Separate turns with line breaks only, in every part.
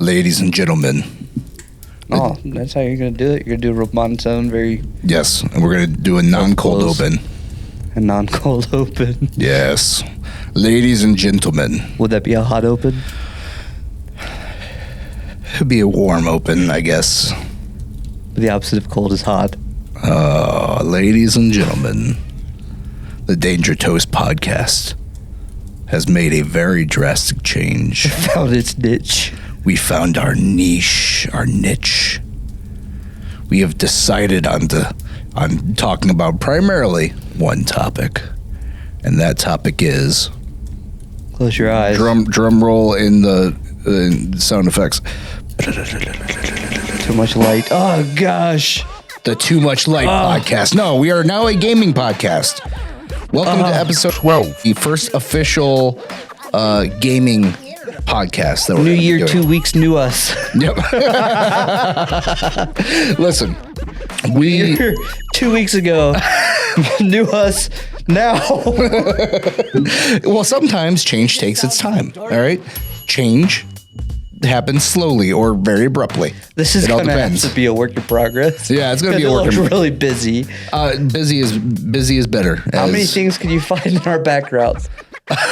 Ladies and gentlemen.
Oh, that's how you're going to do it? You're going to do a monotone, very...
Yes, and we're going to do a non-cold open.
A non-cold open.
Yes. Ladies and gentlemen.
Would that be a hot open?
It'd be a warm open, I guess.
The opposite of cold is hot.
Ladies and gentlemen, the Danger Toast podcast has made a very drastic change.
Found its niche.
We found our niche, our niche. We have decided on talking about primarily one topic, and that topic is...
Close your eyes.
Drum roll in the sound effects.
Too much light. Oh, gosh.
The Too Much Light podcast. No, we are now a gaming podcast. Welcome to episode 12, the first official gaming podcast. That
New year, 2 weeks, new us.
Yep. Listen, we
2 weeks ago, new us now.
Well, sometimes change takes its time. All right, change happens slowly or very abruptly.
This is going to have to be a work in progress.
Yeah, it's going to be a work in progress.
Really busy.
Busy is better.
How many things can you find in our backgrounds?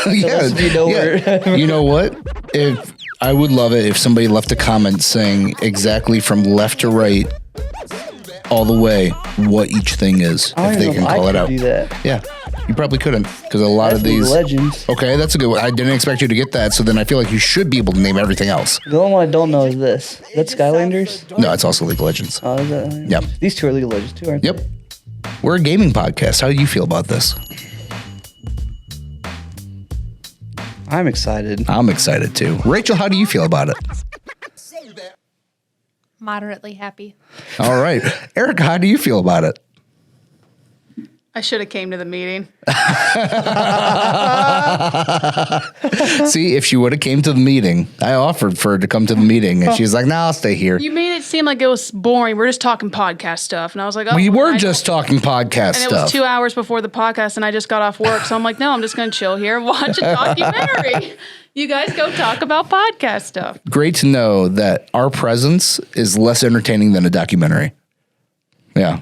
You know what? If I would love it if somebody left a comment saying exactly from left to right, all the way, what each thing is, if they can call it out.
Do that.
Yeah, you probably couldn't because a lot of these
legends.
Okay, that's a good one. I didn't expect you to get that, so then I feel like you should be able to name everything else.
The only one I don't know is this. Is that Skylanders?
No, it's also League of Legends.
Oh, is that?
Yeah.
These two are League of Legends too, aren't they?
Yep. We're a gaming podcast. How do you feel about this?
I'm excited.
I'm excited too. Rachel, how do you feel about it?
Moderately happy.
All right. Erica, how do you feel about it?
I should have came to the meeting.
See, if she would have came to the meeting, I offered for her to come to the meeting, and she's like, "Nah, I'll stay here."
You made it seem like it was boring. We're just talking podcast stuff, and I was like, "Oh,
we were just talking podcast
and
stuff."
it was 2 hours before the podcast, and I just got off work, so I'm like, "No, I'm just going to chill here and watch a documentary." You guys go talk about podcast stuff.
Great to know that our presence is less entertaining than a documentary. Yeah.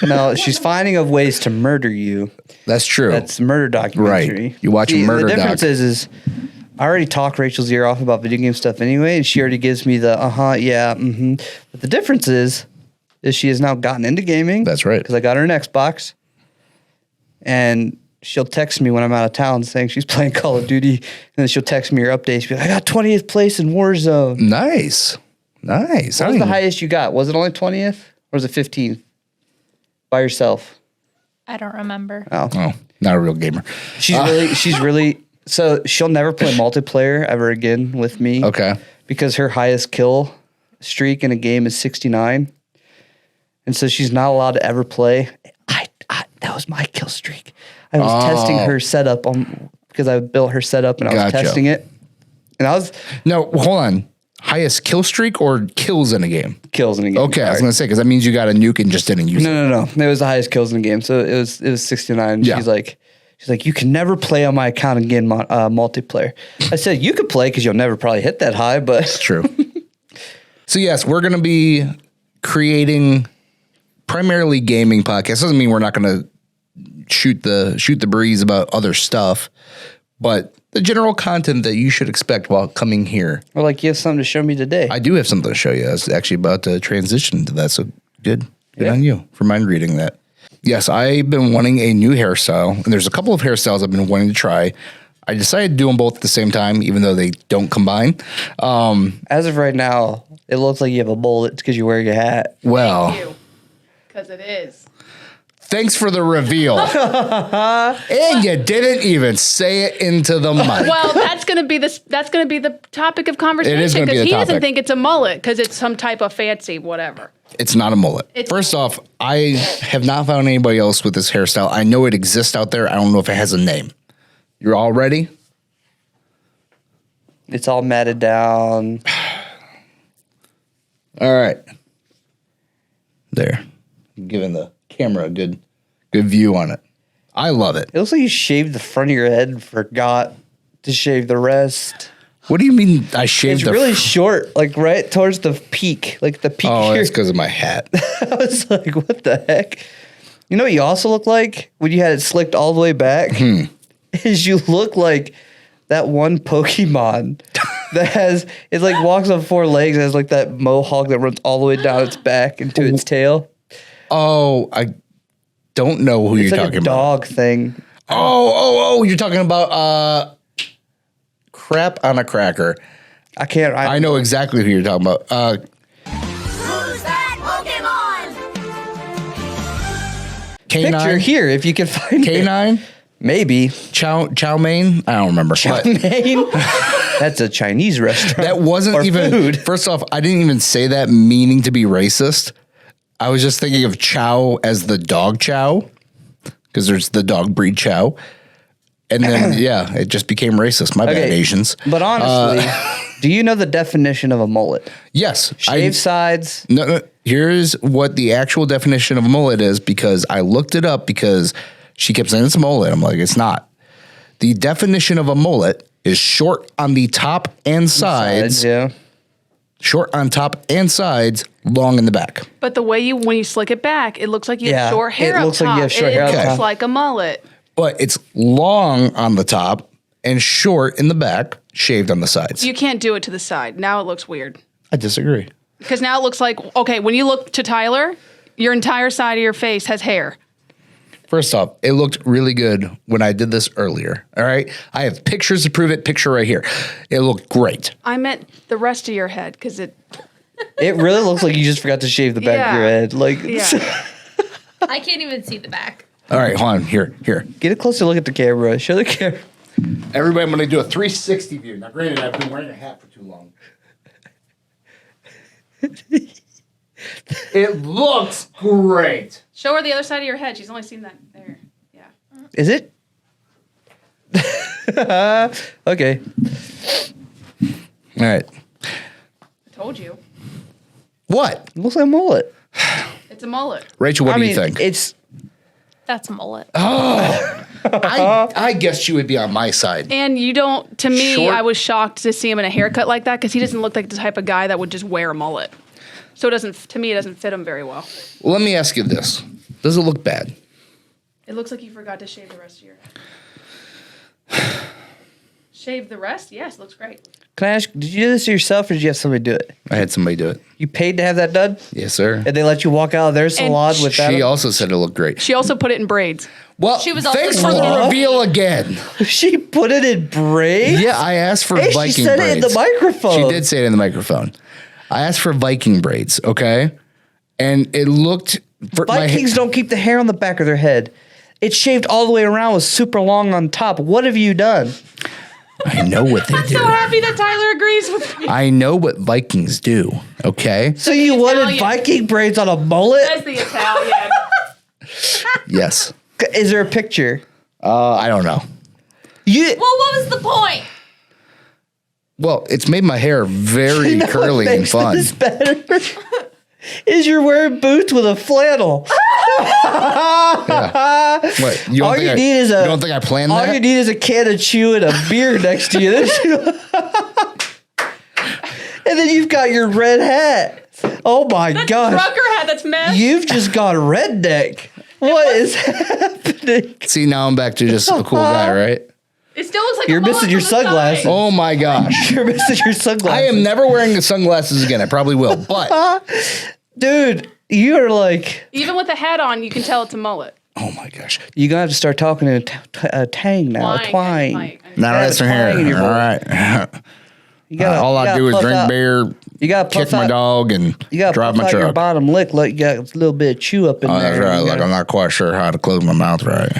No, she's finding of ways to murder you.
That's true.
That's murder documentary.
Right. You watch a murder doc.
The difference is I already talk Rachel's ear off about video game stuff anyway, and she already gives me the But the difference is she has now gotten into gaming.
That's right.
Because I got her an Xbox, and she'll text me when I'm out of town saying she's playing Call of Duty, and then she'll text me her updates. Be like, I got 20th place in Warzone.
Nice.
What was the highest you got? Was it only 20th, or was it 15th? By yourself?
I don't remember.
Oh, not a real gamer.
She's really, so she'll never play multiplayer ever again with me.
Okay.
Because her highest kill streak in a game is 69. And so she's not allowed to ever play. That was my kill streak. I was testing her setup because I built her setup and I was testing it. And
No, hold on. Highest kill streak or kills in a game?
Kills in a game.
Okay, I was going to say, because that means you got a nuke and just didn't use it.
No. It was the highest kills in the game. So it was 69.
Yeah.
She's like, you can never play on my account again, multiplayer. I said, you could play because you'll never probably hit that high, but.
It's true. So yes, we're going to be creating primarily gaming podcasts. Doesn't mean we're not going to shoot the breeze about other stuff, but the general content that you should expect while coming here.
Or like you have something to show me today.
I do have something to show you. I was actually about to transition into that, so good on you for mind reading that. Yes, I've been wanting a new hairstyle, and there's a couple of hairstyles I've been wanting to try. I decided to do them both at the same time, even though they don't combine.
As of right now, it looks like you have a mullet because you're wearing a hat.
Well,
Thank you, because it is.
Thanks for the reveal. And you didn't even say it into the mic.
Well, that's going to be the topic of conversation.
It is going to be the
because he
topic.
doesn't think it's a mullet because it's some type of fancy whatever.
It's not a mullet. First off, I have not found anybody else with this hairstyle. I know it exists out there. I don't know if it has a name. You're all ready?
It's all matted down.
All right. There. Giving the camera a good view on it. I love it.
It looks like you shaved the front of your head and forgot to shave the rest.
What do you mean I shaved
It's really short, like right towards the peak, like the peak.
Oh,
here.
that's because of my hat.
I was like, what the heck? You know what you also look like when you had it slicked all the way back? Is you look like that one Pokemon that has, it like walks on 4 legs and has like that mohawk that runs all the way down its back into its tail.
Oh, I don't know who
It's
you're
like
talking
a dog thing.
about. Oh, you're talking about crap on a cracker. I know exactly who you're talking about.
Who's that Pokemon?
Picture
K9?
here if you can find it.
K9?
Maybe.
Chow mein? I don't remember. But
Maine? That's a Chinese restaurant.
that wasn't
Or
even,
food.
first off, I didn't even say that meaning to be racist. I was just thinking of chow as the dog chow, because there's the dog breed chow. And then, yeah, it just became racist. My bad, Asians.
But honestly, do you know the definition of a mullet?
Yes.
Shave sides.
No, here's what the actual definition of a mullet is, because I looked it up because she kept saying it's a mullet. I'm like, it's not. The definition of a mullet is short on the top and sides.
Yeah.
Short on top and sides, long in the back.
But the way when you slick it back, it looks like you have
Yeah,
short hair
it
up
looks
top.
like you have short hair
it
up
looks
top.
like a mullet.
But it's long on the top and short in the back, shaved on the sides.
You can't do it to the side. Now it looks weird.
I disagree.
Because now it looks like, okay, when you look to Tyler, your entire side of your face has hair.
First off, it looked really good when I did this earlier. All right. I have pictures to prove it. Picture right here. It looked great.
I meant the rest of your head because it.
It really looks like you just forgot to shave the back of your head. Like,
Yeah.
I can't even see the back.
All right. Hold on. Here.
get a closer look at the camera. Show the camera.
Everybody, I'm going to do a 360 view. Now, granted, I've been wearing a hat for too long. It looks great.
Show her the other side of your head. She's only seen that there. Yeah.
Is it? Okay.
All right.
I told you.
What?
It looks like a mullet.
It's a mullet.
Rachel, what do you think?
It's
That's a mullet.
I guess you would be on my side.
And you don't, to me,
Short.
I was shocked to see him in a haircut like that because he doesn't look like the type of guy that would just wear a mullet. So it doesn't, to me, it doesn't fit him very well.
Well, let me ask you this. Does it look bad?
It looks like you forgot to shave the rest of your head. Shave the rest? Yes, looks great.
Can I ask, did you do this yourself or did you have somebody do it?
I had somebody do it.
You paid to have that done?
Yes, sir.
And they let you walk out of their salon with that?
She also said it looked great.
She also put it in braids.
Well,
She was also
thanks for the
told-
reveal again.
She put it in braids?
Yeah, I asked for
Hey,
Viking
she said
braids.
it in the microphone.
She did say it in the microphone. I asked for Viking braids, okay? And it looked... For
Vikings don't keep the hair on the back of their head. It's shaved all the way around with super long on top. What have you done?
I know what they
I'm
do.
so happy that Tyler agrees with me.
I know what Vikings do, okay?
So you wanted
Italian.
Viking braids on a mullet?
That's the Italian.
Yes.
Is there a picture?
I don't know.
You
Well, what was the point?
Well, it's made my hair very
You know
curly
what
and
makes
fun.
this better? Is you're wearing boots with a flannel.
What? You don't
All
think
you need is a.
You don't think I planned
all
that?
you need is a can of chew and a beer next to you. And then you've got your red hat. Oh my gosh.
Trucker hat, that's mess.
You've just gone redneck. What is happening?
See, now I'm back to just a cool guy, right?
It still looks like
You're
a mullet
missing your
from the side.
sunglasses.
Oh my gosh.
You're missing your sunglasses.
I am never wearing the sunglasses again. I probably will. But,
Dude, you are like.
Even with the hat on, you can tell it's a mullet.
oh my gosh.
You're going to have to start talking in a tang now. A twang.
Now
Yeah,
that's her hair.
twang in your
All
voice.
right.
You gotta,
All
you
I
gotta
do is
puff
drink
out-
beer,
You got to
kick
puff
my
out,
dog, and
You got to
drive
puff
my
out your
truck.
bottom lip. Like you got a little bit of chew up in
Oh,
there.
that's right.
You
Like
gotta-
I'm not quite sure how to close my mouth right.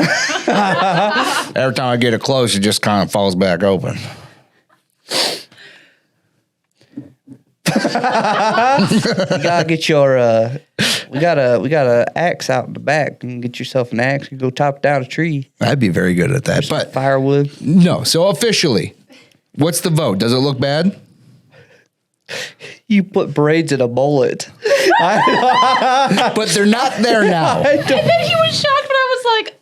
Every time I get it close, it just kind of falls back open.
You gotta get your. We got a axe out in the back. You can get yourself an axe. You go chop down a tree.
I'd be very good at that. But
Firewood.
no. So officially, what's the vote? Does it look bad?
You put braids in a mullet.
But they're not there now.
And then he was shocked, but I was like,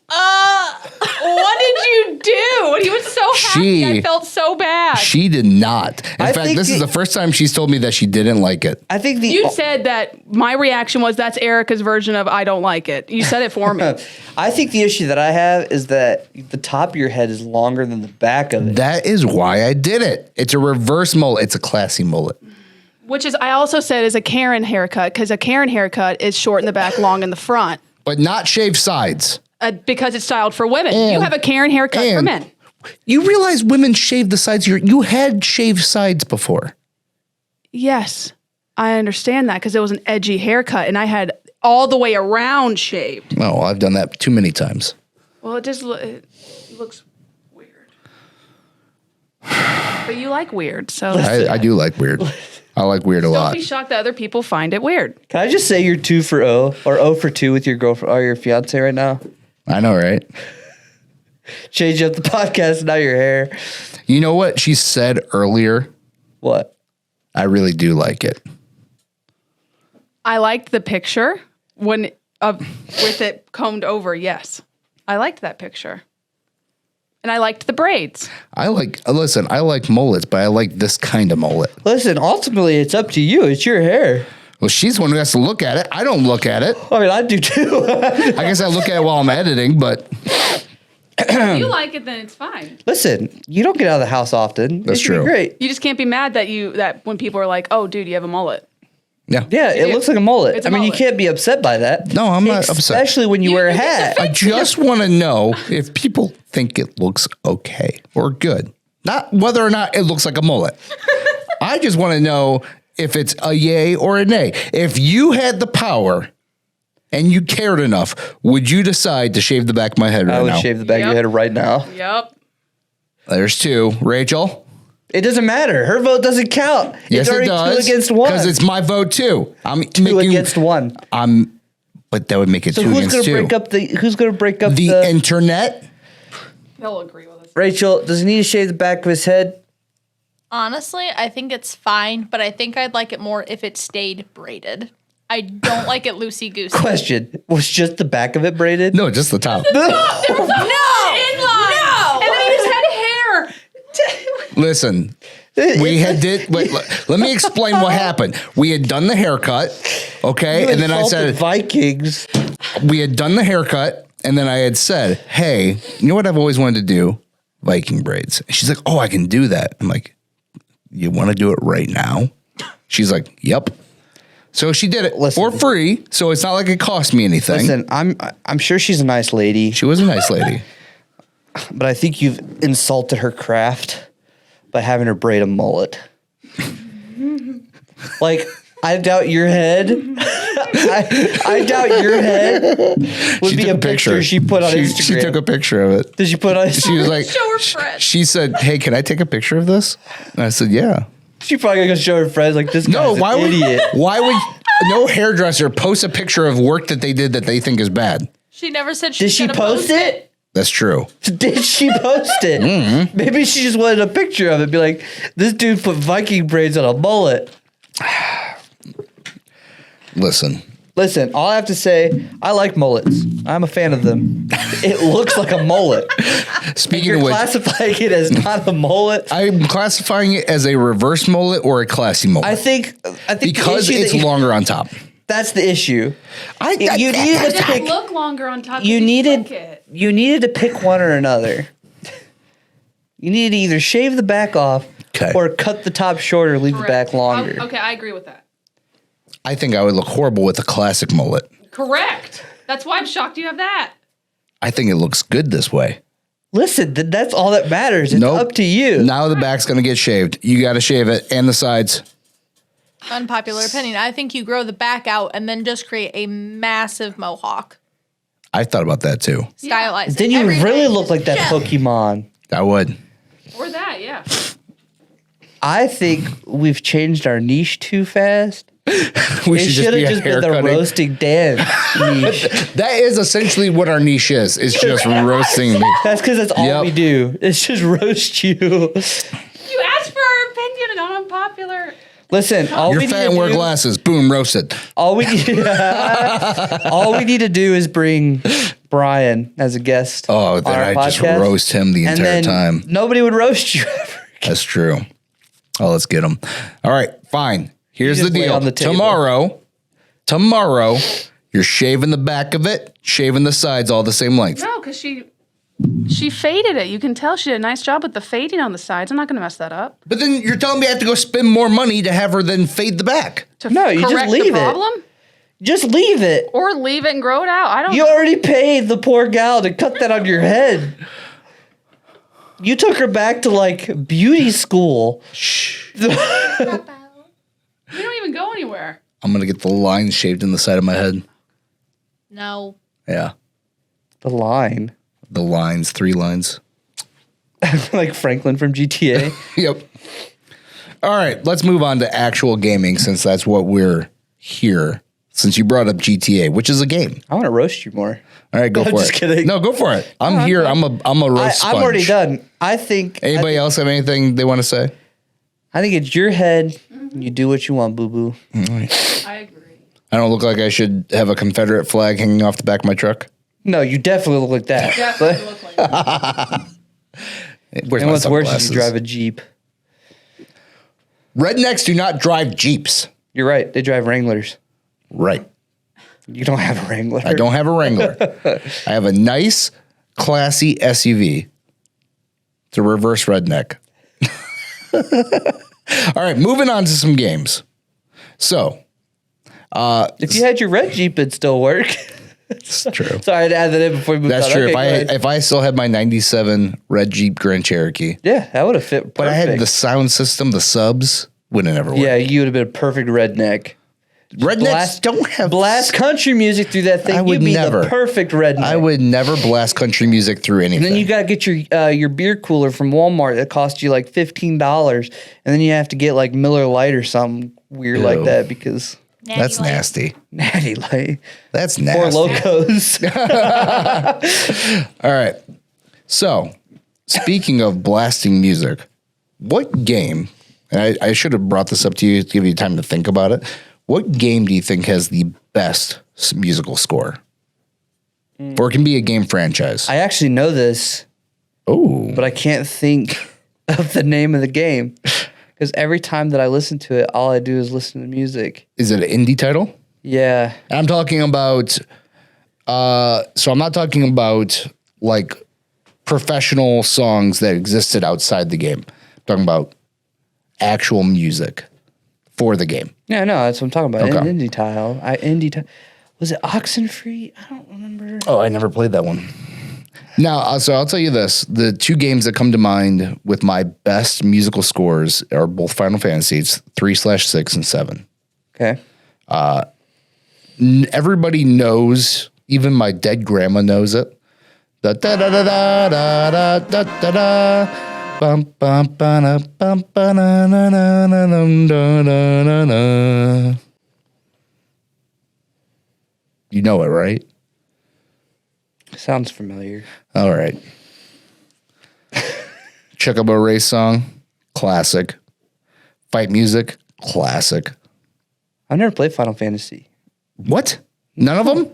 what did you do? too. And he was so happy. I felt so bad.
She did not. In
I
fact,
think
this is the first time she's told me that she didn't like it.
I think
You said that my reaction was that's Erica's version of I don't like it. You said it for me.
I think the issue that I have is that the top of your head is longer than the back of it.
That is why I did it. It's a reverse mullet. It's a classy mullet.
Which is, I also said, is a Karen haircut because a Karen haircut is short in the back, long in the front.
But not shaved sides.
Because it's styled for women.
And-
you have a Karen haircut for
and-
men.
You realize women shave the sides. You had shaved sides before.
Yes, I understand that because it was an edgy haircut and I had all the way around shaved.
Oh, I've done that too many times.
Well, it looks weird. But you like weird, so
I do like weird. I like weird a
don't
lot.
be shocked that other people find it weird.
Can I just say you're 2 for 0 or 0 for 2 with your girlfriend or your fiance right now?
I know, right?
Change up the podcast, now your hair.
You know what she said earlier?
What?
I really do like it.
I liked the picture when with it combed over. Yes, I liked that picture, and I liked the braids.
I like mullets, but I like this kind of mullet.
Listen, ultimately, it's up to you. It's your hair.
Well, she's the one who has to look at it. I don't look at it.
I mean, I do too.
I guess I look at it while I'm editing, but
If you like it, then it's fine.
Listen, you don't get out of the house often.
That's
It should be
true.
great.
You just can't be mad that when people are like, "Oh, dude, you have a mullet."
yeah.
Yeah, it looks like a mullet.
It's a
I mean,
mullet.
you can't be upset by that.
No, I'm not upset.
Especially when you wear a hat.
I just want to know if people think it looks okay or good. Not whether or not it looks like a mullet. I just want to know if it's a yay or a nay. If you had the power and you cared enough, would you decide to shave the back of my head right
I would
now?
shave the back of your
Yep.
head right now.
Yep.
There's 2. Rachel?
It doesn't matter. Her vote doesn't count.
Yes,
it's already
it does.
2 against 1.
Because it's my vote too. I'm
2 against 1.
but that would make it
So
2
who's
against
gonna
2.
break up who's gonna break up
the
the
internet?
He'll agree with us.
Rachel, does he need to shave the back of his head?
Honestly, I think it's fine, but I think I'd like it more if it stayed braided. I don't like it loosey goosey.
Question. Was just the back of it braided?
No, just the top.
No!
And then he just had hair.
Listen, we had wait, let me explain what happened. We had done the haircut, okay?
You
And then I
insulted
said,
Vikings.
we had done the haircut, and then I had said, hey, you know what I've always wanted to do? Viking braids. And she's like, oh, I can do that. I'm like, you want to do it right now? She's like, yep. So she did it
Listen.
for free, so it's not like it cost me anything.
Listen, I'm sure she's a nice lady,
She was a nice lady.
but I think you've insulted her craft by having her braid a mullet. Like, I doubt your head. I doubt your head would
She
be
took
a picture she put on Instagram.
She took a picture of it.
Did she put on?
She was like,
Show her friends.
she said, hey, can I take a picture of this? And I said, yeah.
She probably gonna go show her friends like this
No,
guy's
why
an
would
idiot.
why would no hairdresser post a picture of work that they did that they think is bad?
She never said she
Did she
gonna
post it?
That's true.
Did she post it?
Mm-hmm.
Maybe she just wanted a picture of it. Be like, this dude put Viking braids on a mullet. Listen, all I have to say, I like mullets. I'm a fan of them. It looks like a mullet.
Speaking
You're
of which,
classifying it as not a mullet.
I'm classifying it as a reverse mullet or a classy mullet
I think
because
the issue
it's
that you-
longer on top.
That's the issue.
I
You needed
It
to
doesn't
pick.
look longer on top.
You
if
needed.
flick it.
You needed to pick one or another. You needed to either shave the back off
Okay.
or cut the top shorter, leave the
Correct.
back longer.
Okay, I agree with that.
I think I would look horrible with a classic mullet.
Correct. That's why I'm shocked you have that.
I think it looks good this way.
Listen, that's all that matters. It's
Nope.
up to you.
Now the back's gonna get shaved. You got to shave it and the sides.
Unpopular opinion. I think you grow the back out and then just create a massive mohawk.
I thought about that too.
Stylize it
Then you
every
really
day.
look like that
Yeah.
Pokemon.
I would.
Or that, yeah.
I think we've changed our niche too fast.
We
It
should just
should
be
have
a
just been the
haircutting.
roasting Dan niche.
That is essentially what our niche is. It's just roasting me.
That's because that's all
Yep.
we do. It's just roast you.
You asked for our opinion and unpopular.
Listen, all
You're
we need
fat
to
and wear
do,
glasses. Boom, roasted.
all we need, all we need to do is bring Brian as a guest.
Oh,
on
then
our
I just
podcast,
roast him the
and
entire
then
time.
Nobody would roast you ever.
That's true. Oh, let's get him. All right, fine. Here's the
just lay
deal.
on the table.
Tomorrow, you're shaving the back of it, shaving the sides all the same length.
No, because she faded it. You can tell she did a nice job with the fading on the sides. I'm not going to mess that up.
But then you're telling me I have to go spend more money to have her then fade the back.
To
No, you just
correct
leave
the
it.
problem?
Just leave it.
Or leave it and grow it out. I don't
You already paid the poor gal to cut that on your head. You took her back to like beauty school.
We don't even go anywhere.
I'm going to get the lines shaved in the side of my head.
No.
Yeah.
The line.
The lines, 3 lines.
Like Franklin from GTA.
Yep. All right, let's move on to actual gaming since that's what we're here. Since you brought up GTA, which is a game.
I want to roast you more.
All right, go
I'm
for
just
it.
kidding.
No, go for it. I'm here. I'm a roast sponge.
I'm already done. I think.
Anybody else have anything they want to say?
I think it's your head. You do what you want, boo boo.
I agree.
I don't look like I should have a Confederate flag hanging off the back of my truck.
No, you definitely look like that.
Definitely look like that.
Where's
And
my
what's worse is
sunglasses?
you drive a Jeep.
Rednecks do not drive Jeeps.
You're right. They drive Wranglers.
Right.
You don't have a Wrangler.
I don't have a Wrangler. I have a nice, classy SUV. It's a reverse redneck. All right, moving on to some games. So,
If you had your red Jeep, it'd still work.
it's true.
Sorry, I had to add that in before we moved
That's
on.
true.
Okay, go ahead.
If I still had my 97 red Jeep Grand Cherokee,
Yeah, that would have fit perfect.
but I had the sound system, the subs, wouldn't ever work.
Yeah, you would have been a perfect redneck.
Rednecks don't have
Blast country music through that thing.
I would
You'd be
never.
the perfect redneck.
I would never blast country music through anything.
And then you got to get your beer cooler from Walmart that costs you like $15, and then you have to get like Miller Lite or something weird
Ew.
like that because
That's nasty.
Natty Light,
That's
Four
nasty.
Locos.
All right. So, speaking of blasting music, what game, and I should have brought this up to you to give you time to think about it. What game do you think has the best musical score? Or it can be a game franchise.
I actually know this,
Oh.
but I can't think of the name of the game because every time that I listen to it, all I do is listen to music.
Is it an indie title?
Yeah.
And I'm talking about, so I'm not talking about like professional songs that existed outside the game. I'm talking about actual music for the game.
Yeah, no, that's what I'm talking about.
Okay.
An indie tile. Was it Oxenfree? I don't remember.
Oh, I never played that one. Now, so I'll tell you this. The 2 games that come to mind with my best musical scores are both Final Fantasy. It's 3/6 and 7.
Okay.
Everybody knows, even my dead grandma knows it. Da da da da da da da da da. Bum bum ba na bum ba na na na na na na na na. You know it, right?
Sounds familiar.
All right. Chocobo Race song, classic. Fight music, classic.
I've never played Final Fantasy.
What? None of them?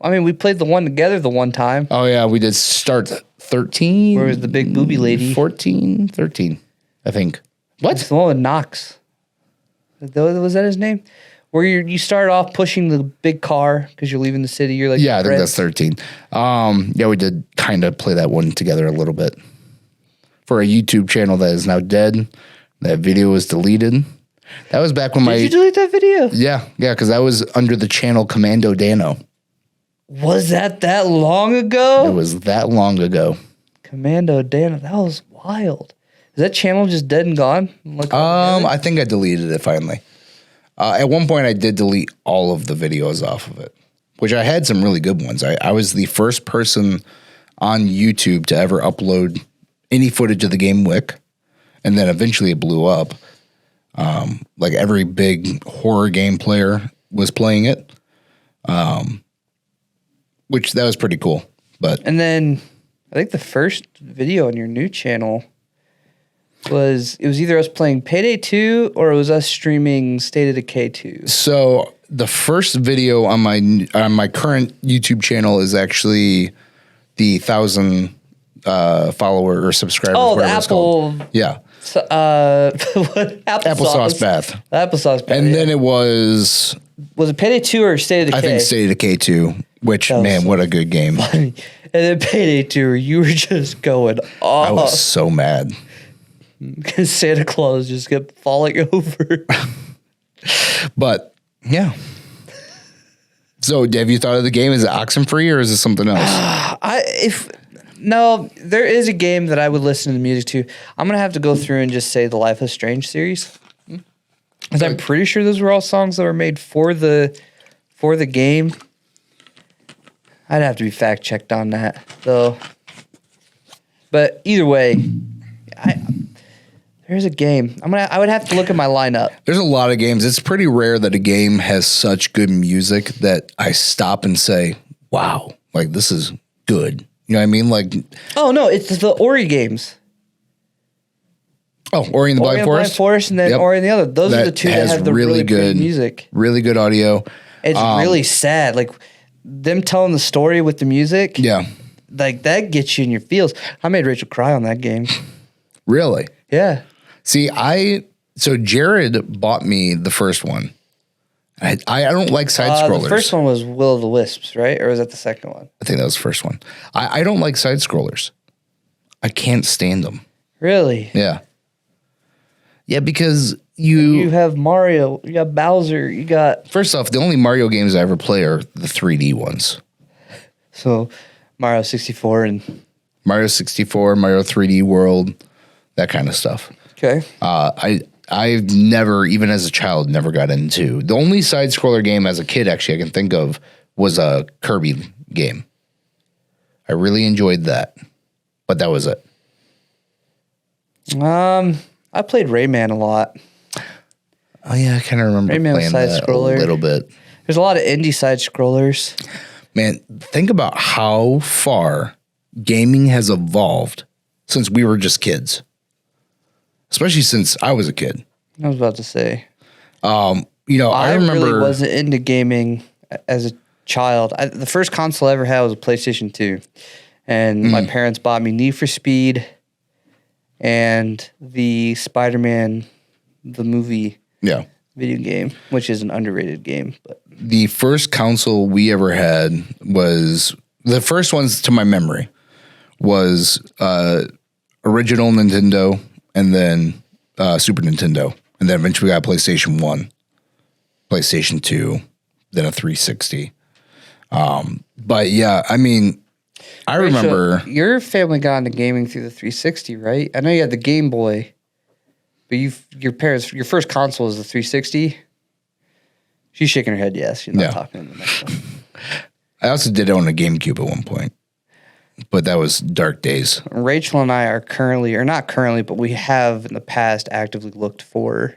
I mean, we played the one together the one time.
Oh, yeah, we did start 13.
Where was the big booby lady?
14, 13, I think.
It's
What?
the one with Knox. Was that his name? Where you start off pushing the big car because you're leaving the city. You're like,
Yeah, I think that's
friends.
13. Yeah, we did kind of play that one together a little bit. For a YouTube channel that is now dead. That video was deleted. That was back when
Did you delete that video?
Yeah, because that was under the channel Commando Dano.
Was that long ago?
It was that long ago.
Commando Dan, that was wild. Is that channel just dead and gone? Like,
I think I deleted it finally. At one point, I did delete all of the videos off of it, which I had some really good ones. I was the first person on YouTube to ever upload any footage of the game Wick, and then eventually it blew up. Like every big horror game player was playing it, which that was pretty cool. But
And then I think the first video on your new channel was either us playing Payday 2 or it was us streaming State of Decay 2.
so the first video on my current YouTube channel is actually the 1,000 follower or subscribers.
Oh, the
whatever it's called.
apple.
Yeah,
Applesauce
bath.
Applesauce bath.
And
yeah.
then it was,
Was it Payday 2 or State of Decay?
I think, State of Decay 2, which,
That was
man,
so
what a good game.
And then Payday 2, you were just going
I
off.
was so mad.
Because Santa Claus just kept falling over.
But, yeah. So, have you thought of the game? Is it Oxenfree or is it something else?
No, there is a game that I would listen to the music to. I'm going to have to go through and just say the Life is Strange series. Because I'm pretty sure those were all songs that were made for the game. I'd have to be fact checked on that, though. But either way, there's a game. I would have to look at my lineup.
There's a lot of games. It's pretty rare that a game has such good music that I stop and say, wow, like this is good. You know what I mean? Like,
Oh no, it's the Ori games.
oh, Ori and the
Ori
Blind
and the
Forest.
Blind Forest, and then
Yep.
Ori and the other. Those are the two that
has
have the really good music.
Really good audio.
It's really sad. Like them telling the story with the music.
Yeah.
Like that gets you in your feels. I made Rachel cry on that game.
Really?
Yeah.
See, so Jared bought me the first one. I don't like side scrollers.
The first one was Will of the Wisps, right? Or was that the second one?
I think that was the first one. I don't like side scrollers. I can't stand them.
Really?
Yeah. Yeah, because
You have Mario, you got Bowser, you got
first off, the only Mario games I ever play are the 3D ones.
so Mario 64 and
Mario 64, Mario 3D World, that kind of stuff.
okay.
I've never, even as a child, never got into. The only side scroller game as a kid actually I can think of was a Kirby game. I really enjoyed that, but that was it.
I played Rayman a lot.
Oh yeah, I kind of remember
Rayman
playing
side
that
scroller.
a little bit.
There's a lot of indie side scrollers.
Man, think about how far gaming has evolved since we were just kids. Especially since I was a kid.
I was about to say.
I
I
remember
really wasn't into gaming as a child. The first console I ever had was a PlayStation 2. And my parents bought me Need for Speed and the Spider-Man, the movie
yeah.
video game, which is an underrated game. But
The first console we ever had was the first ones to my memory was original Nintendo and then Super Nintendo. And then eventually we got PlayStation 1, PlayStation 2, then a 360. But yeah, I mean, I remember.
Rachel, your family got into gaming through the 360, right? I know you had the Game Boy, but your first console is the 360. She's shaking her head yes. She's not talking in the next one.
I also did own a GameCube at one point, but that was dark days.
Rachel and I are currently, or not currently, but we have in the past actively looked for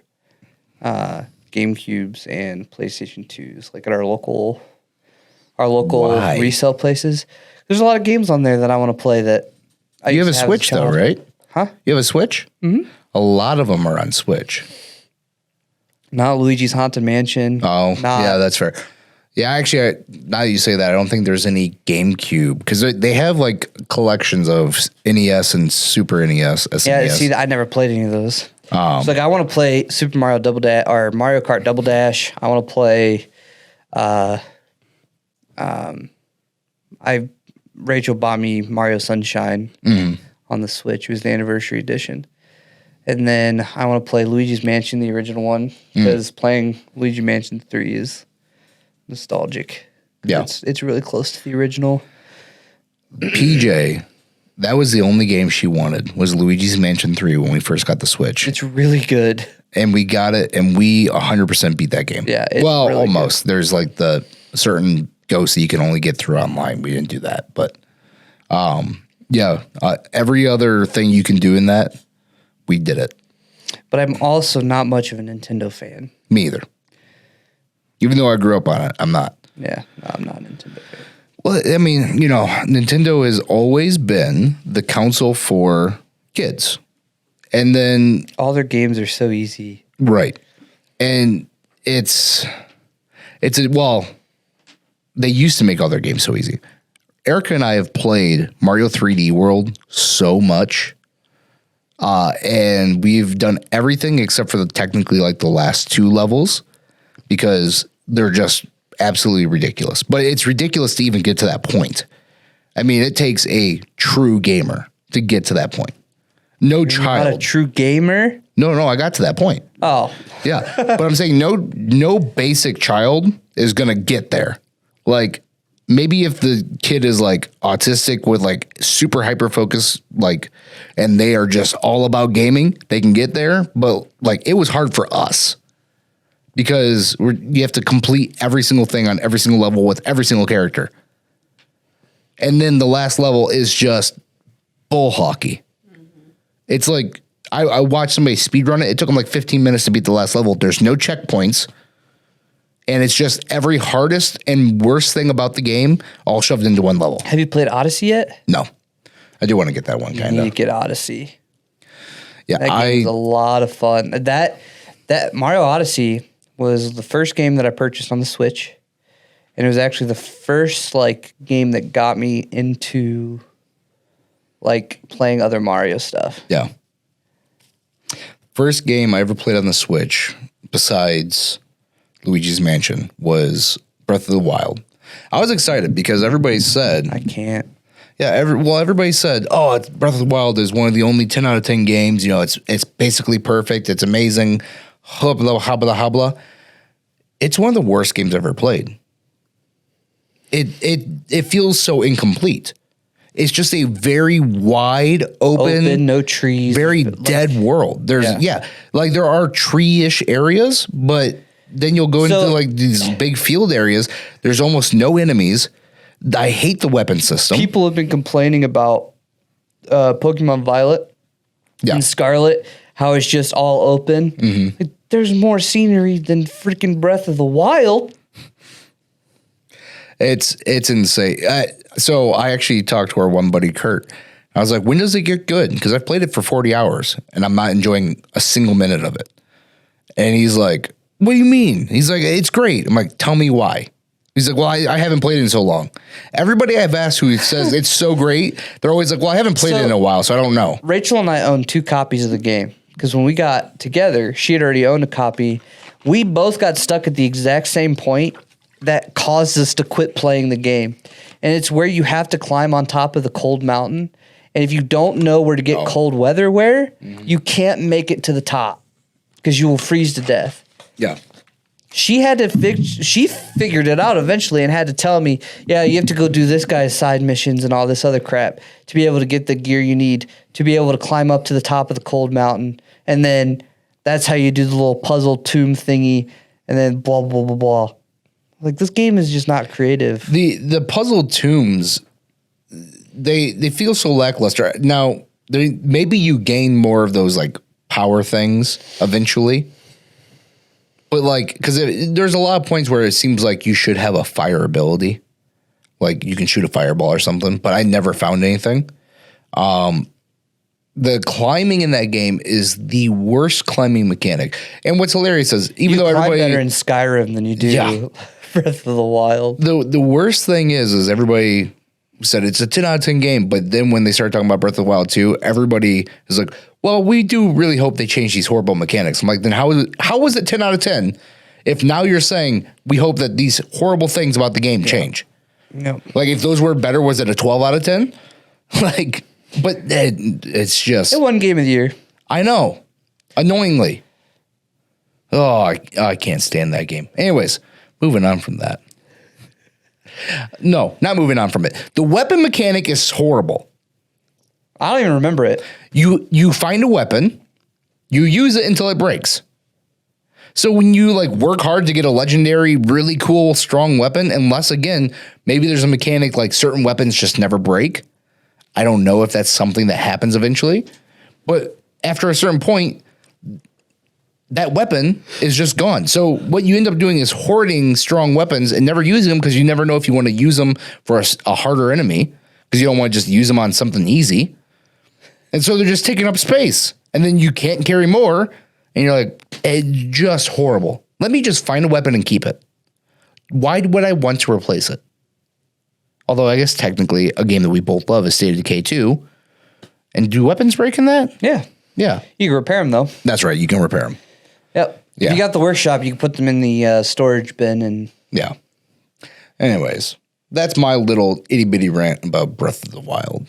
GameCubes and PlayStation 2s, like at our local
Why?
resale places. There's a lot of games on there that I want to play that I
You have a
used to
Switch
as a
though,
child.
right?
Huh?
You have a Switch? Mm-hmm. A lot of them are on Switch.
Not Luigi's Haunted Mansion.
Oh,
Not-
yeah, that's fair. Yeah, actually, now that you say that, I don't think there's any GameCube because they have like collections of NES and Super NES. SNES.
Yeah, see, I never played any of those. So like, I want to play Super Mario Double Dash or Mario Kart Double Dash. I want to play. Rachel bought me Mario Sunshine on the Switch. It was the anniversary edition. And then I want to play Luigi's Mansion, the original one, because playing Luigi Mansion 3 is nostalgic.
Yeah.
It's really close to the original.
PJ, that was the only game she wanted was Luigi's Mansion 3 when we first got the Switch.
It's really good.
And we got it, and we 100% beat that game.
Yeah, it's
well,
really
almost. There's like the certain ghosts that you can only get through online. We didn't do that, but every other thing you can do in that, we did it.
But I'm also not much of a Nintendo fan.
Me either. Even though I grew up on it, I'm not.
Yeah, no, I'm not a Nintendo fan.
Well, I mean, Nintendo has always been the console for kids. And then
All their games are so easy.
right. And it's They used to make all their games so easy. Erica and I have played Mario 3D World so much. And we've done everything except for technically like the last 2 levels because they're just absolutely ridiculous. But it's ridiculous to even get to that point. I mean, it takes a true gamer to get to that point. No child.
Not a true gamer?
No, I got to that point.
Oh.
Yeah. But I'm saying no basic child is going to get there. Like, maybe if the kid is like autistic with like super hyper focus, like, and they are just all about gaming, they can get there. But like, it was hard for us because you have to complete every single thing on every single level with every single character. And then the last level is just bull hockey. It's like, I watched somebody speedrun it. It took them like 15 minutes to beat the last level. There's no checkpoints. And it's just every hardest and worst thing about the game all shoved into one level.
Have you played Odyssey yet?
No. I do want to get that one, kind
You need
of.
to get Odyssey.
Yeah,
That game's a lot of fun. That Mario Odyssey was the first game that I purchased on the Switch. And it was actually the first like game that got me into like playing other Mario stuff.
Yeah. First game I ever played on the Switch, besides Luigi's Mansion, was Breath of the Wild. I was excited because everybody said,
I can't.
yeah, everybody said, oh, Breath of the Wild is one of the only 10 out of 10 games. You know, it's basically perfect. It's amazing. Hubla, hubla, hubla. It's one of the worst games I've ever played. It feels so incomplete. It's just a very wide, open,
no trees.
very dead world. There's like there are tree-ish areas, but then you'll go into like these big field areas. There's almost no enemies. I hate the weapon system.
People have been complaining about Pokemon Violet and Scarlet, how it's just all open. Like, there's more scenery than freaking Breath of the Wild.
It's insane. So I actually talked to our one buddy, Kurt. I was like, when does it get good? Because I've played it for 40 hours and I'm not enjoying a single minute of it. And he's like, what do you mean? He's like, it's great. I'm like, tell me why. He's like, well, I haven't played it in so long. Everybody I've asked who says it's so great, they're always like, well, I haven't played it in a while, so I don't know.
Rachel and I own 2 copies of the game because when we got together, she had already owned a copy. We both got stuck at the exact same point that caused us to quit playing the game. And it's where you have to climb on top of the cold mountain. And if you don't know where to get cold weather wear, you can't make it to the top because you will freeze to death.
Yeah.
She had to she figured it out eventually and had to tell me, yeah, you have to go do this guy's side missions and all this other crap to be able to get the gear you need to be able to climb up to the top of the cold mountain. And then that's how you do the little puzzle tomb thingy and then blah, blah, blah, blah. Like, this game is just not creative.
The puzzle tombs, they feel so lackluster. Now, maybe you gain more of those like power things eventually. But like, because there's a lot of points where it seems like you should have a fire ability. Like you can shoot a fireball or something, but I never found anything. The climbing in that game is the worst climbing mechanic. And what's hilarious is even though everybody
better in Skyrim than you do Breath of the Wild.
The worst thing is everybody said it's a 10 out of 10 game, but then when they start talking about Breath of the Wild 2, everybody is like, well, we do really hope they change these horrible mechanics. I'm like, then how is it 10 out of 10 if now you're saying we hope that these horrible things about the game change?
No.
Like if those were better, was it a 12 out of 10? Like, but it's just.
It won Game of the Year.
I know. Annoyingly. Oh, I can't stand that game. Anyways, moving on from that. No, not moving on from it. The weapon mechanic is horrible.
I don't even remember it.
You find a weapon, you use it until it breaks. So when you like work hard to get a legendary, really cool, strong weapon, unless again, maybe there's a mechanic like certain weapons just never break. I don't know if that's something that happens eventually, but after a certain point, that weapon is just gone. So what you end up doing is hoarding strong weapons and never using them because you never know if you want to use them for a harder enemy because you don't want to just use them on something easy. And so they're just taking up space. And then you can't carry more. And you're like, it's just horrible. Let me just find a weapon and keep it. why would I want to replace it? Although I guess technically a game that we both love is State of Decay 2. And do weapons break in that?
Yeah.
Yeah.
You can repair them, though.
That's right. You can repair them.
Yep.
Yeah.
If you got the workshop, you can put them in the storage bin and...
Yeah. Anyways, that's my little itty bitty rant about Breath of the Wild.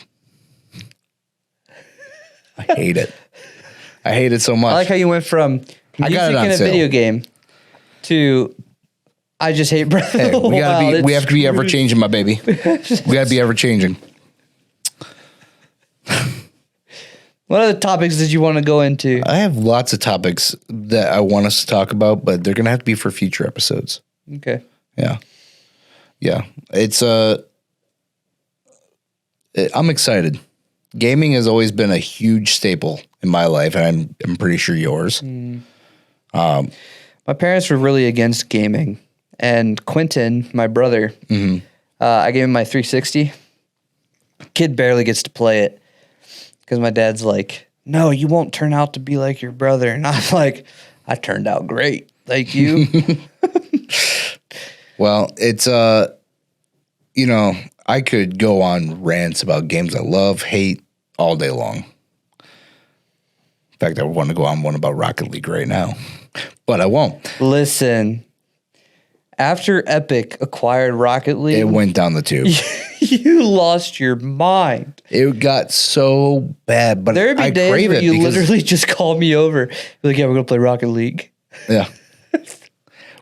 I hate it. I hate it so much.
I like how you went from
I
music
got it on
in a
sale.
video game to I just hate Breath
Hey,
of the Wild.
we have to be ever changing, my baby. We got to be ever changing.
What other topics did you want to go into?
I have lots of topics that I want us to talk about, but they're going to have to be for future episodes.
Okay.
Yeah. Yeah. It's I'm excited. Gaming has always been a huge staple in my life, and I'm pretty sure yours.
My parents were really against gaming, and Quentin, my brother, I gave him my 360. Kid barely gets to play it because my dad's like, "No, you won't turn out to be like your brother," and I'm like, "I turned out great, thank you."
Well, it's you know, I could go on rants about games I love, hate all day long. In fact, I want to go on one about Rocket League right now, but I won't.
Listen, after Epic acquired Rocket League,
It went down the tube.
you lost your mind.
It got so bad, but
There'd be
I
days
crave
where
it
you
because
literally just called me over. You're like, "Yeah, we're gonna play Rocket League."
yeah.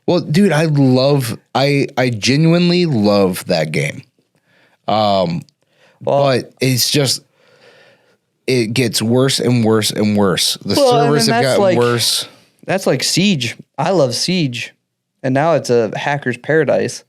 Well, dude, I genuinely love that game. But it's just, it gets worse and worse and worse. The
Well, and
servers
then
have
that's
gotten
like-
worse.
That's like Siege. I love Siege, and now it's a hacker's paradise.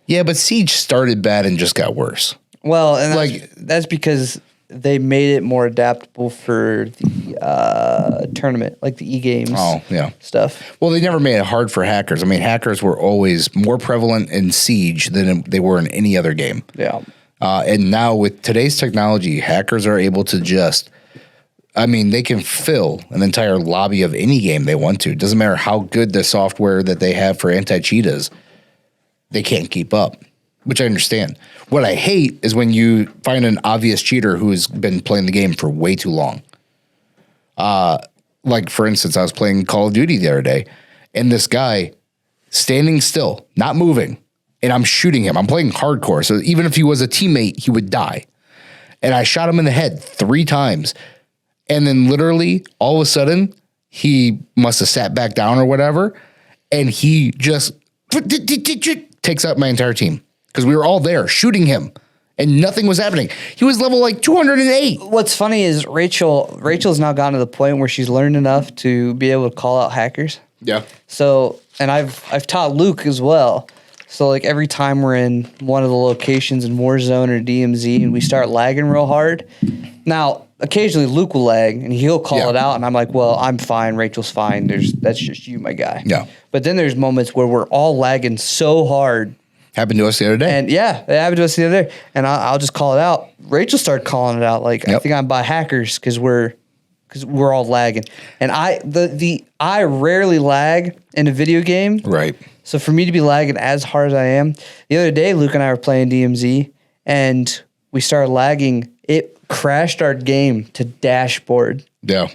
Yeah, but Siege started bad and just got worse.
Well, and
Like-
that's because they made it more adaptable for the tournament, like the e-games
Oh, yeah.
stuff.
Well, they never made it hard for hackers. I mean, hackers were always more prevalent in Siege than they were in any other game.
Yeah.
And now with today's technology, hackers are able to just, I mean, they can fill an entire lobby of any game they want to. It doesn't matter how good the software that they have for anti-cheat is. They can't keep up, which I understand. What I hate is when you find an obvious cheater who's been playing the game for way too long. Like, for instance, I was playing Call of Duty the other day, and this guy standing still, not moving, and I'm shooting him. I'm playing hardcore, so even if he was a teammate, he would die. And I shot him in the head 3 times. And then literally, all of a sudden, he must have sat back down or whatever, and he just takes out my entire team because we were all there shooting him, and nothing was happening. He was level like 208.
What's funny is Rachel's now gotten to the point where she's learned enough to be able to call out hackers.
Yeah.
So, and I've taught Luke as well. So like every time we're in one of the locations in Warzone or DMZ and we start lagging real hard, now occasionally Luke will lag and he'll call
Yeah.
it out and I'm like, well, I'm fine, Rachel's fine. That's just you, my guy.
Yeah.
But then there's moments where we're all lagging so hard.
Happened to us the other day.
And yeah, it happened to us the other day. And I'll just call it out. Rachel started calling it out like, I
Yep.
think I'm by hackers because we're all lagging. And I rarely lag in a video game.
Right.
So for me to be lagging as hard as I am, the other day Luke and I were playing DMZ and we started lagging. It crashed our game to dashboard.
Yeah.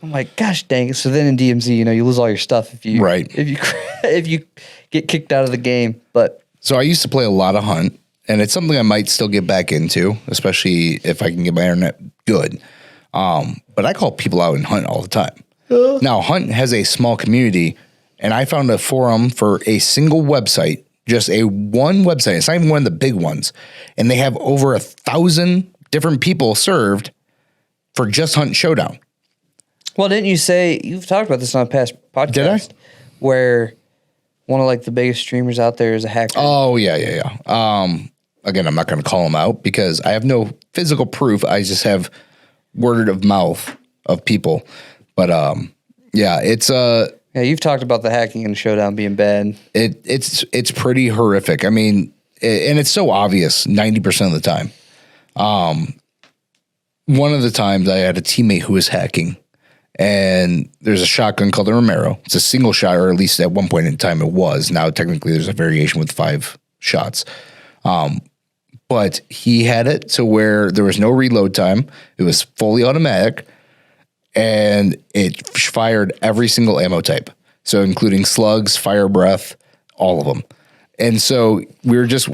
I'm like, gosh dang it. So then in DMZ, you lose all your stuff if you
Right.
if you get kicked out of the game. But
So I used to play a lot of Hunt, and it's something I might still get back into, especially if I can get my internet good. But I call people out in Hunt all the time. Now, Hunt has a small community, and I found a forum for a single website, just one website. It's not even one of the big ones. And they have over 1,000 different people served for just Hunt Showdown.
well, didn't you say you've talked about this on a past podcast?
Did I?
Where one of like the biggest streamers out there is a hacker.
Oh, yeah. Again, I'm not going to call them out because I have no physical proof. I just have word of mouth of people. But yeah, it's
Yeah, you've talked about the hacking and Showdown being bad.
it's pretty horrific. I mean, and it's so obvious 90% of the time. One of the times I had a teammate who was hacking, and there's a shotgun called the Romero. It's a single shot, or at least at one point in time it was. Now technically there's a variation with 5 shots. But he had it to where there was no reload time. It was fully automatic, and it fired every single ammo type. So including slugs, fire breath, all of them. And so we were just,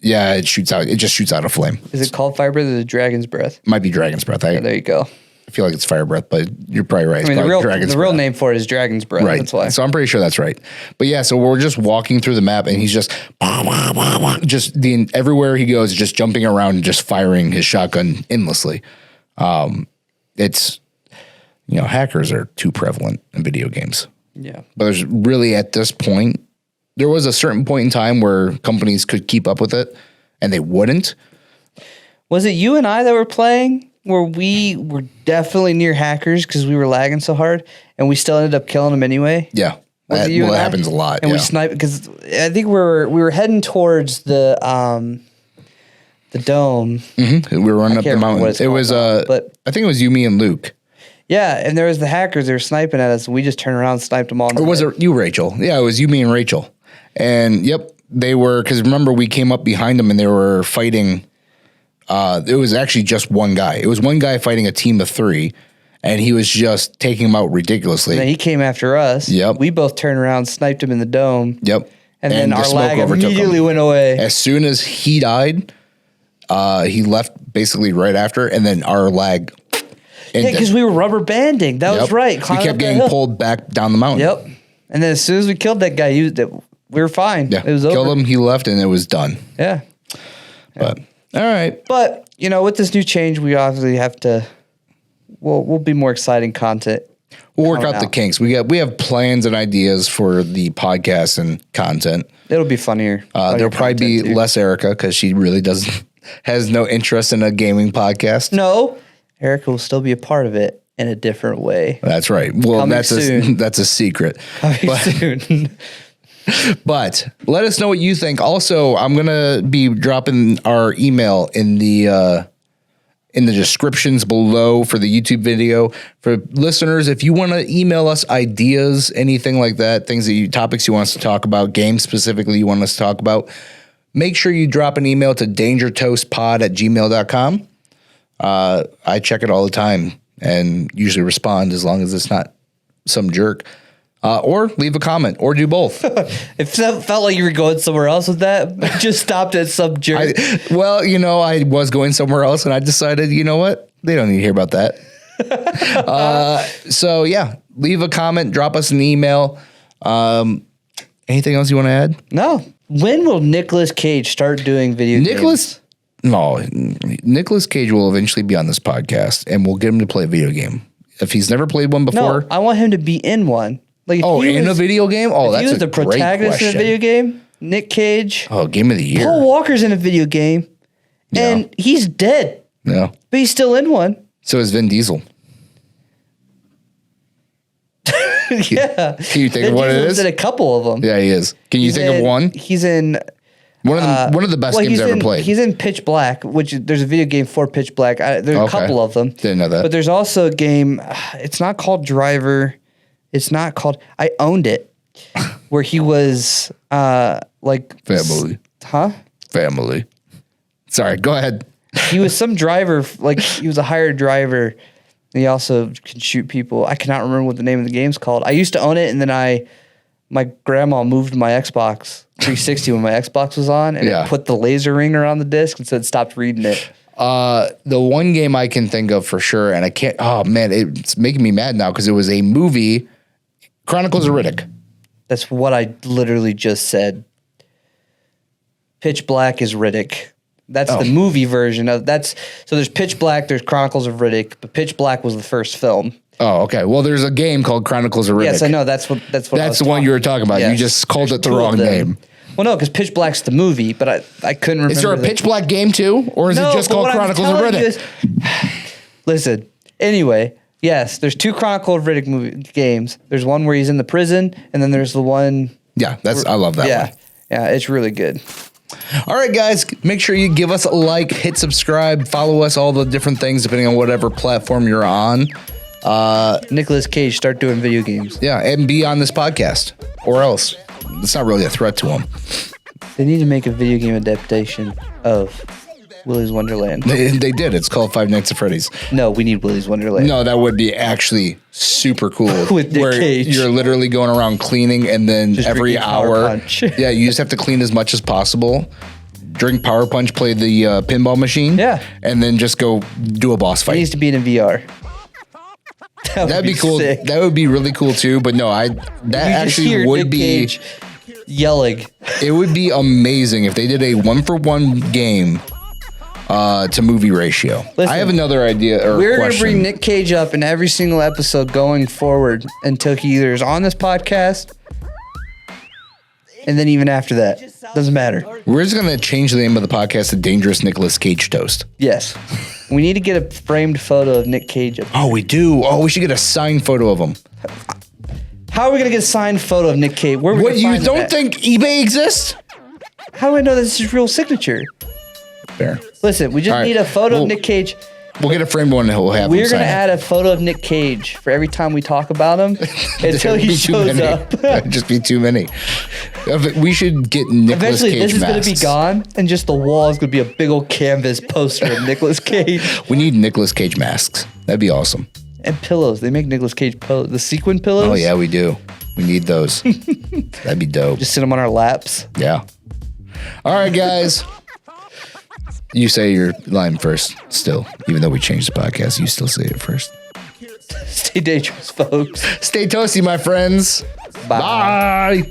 it just shoots out a flame.
Is it called fire breath or is it dragon's breath?
Might be dragon's breath.
Yeah, there you go.
I feel like it's fire breath, but you're probably right.
I mean, the real name for it is dragon's breath.
Right.
That's why.
So I'm pretty sure that's right. But yeah, so we're just walking through the map, and he's just everywhere he goes, just jumping around and just firing his shotgun endlessly. It's, hackers are too prevalent in video games.
Yeah.
But there's really, at this point, there was a certain point in time where companies could keep up with it, and they wouldn't.
Was it you and I that were playing where we were definitely near hackers because we were lagging so hard, and we still ended up killing them anyway?
Yeah.
Was it
That
you and I?
happens a lot.
And we sniped because I think we were heading towards the dome.
Mm-hmm. We were running up the
can't remember
mountain.
what it's
It
called
was,
now, but
I think it was you, me, and Luke.
yeah, and there was the hackers. They were sniping at us. And we just turned around and sniped them all.
Or was it you, Rachel? Yeah, it was you, me, and Rachel. And yep, they were, because remember, we came up behind them and they were fighting. It was actually just one guy. It was one guy fighting a team of 3, and he was just taking them out ridiculously.
And then he came after us.
Yep.
We both turned around, sniped him in the dome.
Yep.
And then
the
our
smoke
lag
overtook him.
immediately went away.
As soon as he died, he left basically right after, and then our lag.
Yeah, because we were rubber banding. That was right.
We
Climbing
kept
up that
getting
hill.
pulled back down the mountain.
Yep. And then as soon as we killed that guy, we were fine.
Yeah.
It was over.
Killed him, he left, and it was done.
Yeah.
But all right.
But, with this new change, we obviously have to, we'll be more exciting content.
We'll work
coming
out the
out.
kinks. We have plans and ideas for the podcast and content.
It'll be funnier.
There'll probably be less Erica because she really has no interest in a gaming podcast.
No, Erica will still be a part of it in a different way.
That's right. Well,
Coming soon.
that's a secret.
Coming soon.
But let us know what you think. Also, I'm gonna be dropping our email in the descriptions below for the YouTube video. For listeners, if you want to email us ideas, anything like that, topics you want us to talk about, games specifically you want us to talk about, make sure you drop an email to dangertoastpod@gmail.com. I check it all the time and usually respond as long as it's not some jerk. Or leave a comment, or do both.
It felt like you were going somewhere else with that, but just stopped at some jerk.
I was going somewhere else, and I decided, you know what? They don't need to hear about that. So, yeah, leave a comment, drop us an email. Anything else you want to add?
No. When will Nicolas Cage start doing video games?
Nicolas Cage will eventually be on this podcast, and we'll get him to play a video game. If he's never played one before.
No, I want him to be in one. Like,
in a video game? Oh, that's
he was the
great
protagonist
question.
in a video game. Nick Cage.
Oh, game of the year.
Paul Walker's in a video game, and he's dead,
No.
but he's still in one.
So is Vin Diesel.
Yeah.
Can you think of what it
He's
is?
in a couple of them.
Yeah, he is. Can you think of one?
He's in
One of the best games
he's
I ever
in,
played.
He's in Pitch Black, which there's a video game for Pitch Black. There's a
Okay.
couple of them.
Didn't know that.
But there's also a game. It's not called Driver. It's not called. I owned it, where he was like
Family.
Huh?
Family. Sorry, go ahead.
He was some driver. Like he was a hired driver. And he also can shoot people. I cannot remember what the name of the game's called. I used to own it, and then my grandma moved my Xbox 360 when my Xbox was on, and
Yeah.
it put the laser ring around the disc and said stopped reading it.
The one game I can think of for sure, and I can't. Oh man, it's making me mad now because it was a movie, Chronicles of Riddick.
That's what I literally just said. Pitch Black is Riddick. That's the movie version of that's. So there's Pitch Black, there's Chronicles of Riddick, but Pitch Black was the first film.
Oh, okay. Well, there's a game called Chronicles of Riddick.
Yes, I know. That's what. I was
That's the one you were talking about.
Yes.
You just called
There's
it the
two of
wrong
them.
name.
Well, no, because Pitch Black's the movie, but I couldn't remember.
Is there a
the-
Pitch Black game too, or is it just
but
called
what I'm
Chronicles of
telling you
Riddick?
is- listen. Anyway, yes, there's two Chronicle of Riddick games. There's one where he's in the prison, and then there's the one.
Yeah, I love that
Yeah,
one.
yeah, it's really good.
All right, guys, make sure you give us a like, hit subscribe, follow us, all the different things depending on whatever platform you're on.
Nicolas Cage, start doing video games.
Yeah, and be on this podcast, or else it's not really a threat to him.
They need to make a video game adaptation of Willy's Wonderland.
They did. It's called Five Nights at Freddy's.
No, we need Willy's Wonderland.
No, that would be actually super cool.
With Nick
where
Cage.
you're literally going around cleaning, and then
Just
every
drinking Power
hour,
Punch.
yeah, you just have to clean as much as possible. Drink Power Punch, play the pinball machine,
Yeah.
and then just go do a boss
It
fight.
needs to be in VR.
That'd be cool.
sick.
That would be really cool too. But no, that
You just
actually
hear
would
Nick
be.
Cage yelling.
It would be amazing if they did a 1-for-1 game to movie ratio.
Listen,
I have another idea or
We're
question.
gonna bring Nick Cage up in every single episode going forward until he either is on this podcast, and then even after that, doesn't matter.
We're just gonna change the name of the podcast to Dangerous Nicolas Cage Toast.
Yes, we need to get a framed photo of Nick Cage.
Oh, we do. Oh, we should get a signed photo of him.
How are we gonna get a signed photo of Nick Cage? Where are we
What,
gonna
you
find
don't
that?
think eBay exists?
How do I know this is his real signature?
Fair.
Listen, we just
All right.
need a photo
We'll-
of Nick Cage.
We'll get a framed one and we'll have him
We're
sign
gonna
it.
add a photo of Nick Cage for every time we talk about him until
There'd
he
be too
shows
many.
up.
That'd just be too many. We should get Nicolas
Eventually,
Cage
this is
masks.
gonna be gone, and just the wall is gonna be a big old canvas poster of Nicolas Cage
We need Nicolas Cage masks. That'd be awesome.
and pillows. They make Nicolas Cage the sequin pillows.
Oh yeah, we do. We need those. That'd be dope.
Just sit them on our laps.
Yeah. All right, guys. You say your line first still. Even though we changed the podcast, you still say it first.
Stay dangerous, folks.
Stay toasty, my friends.
Bye.
Bye.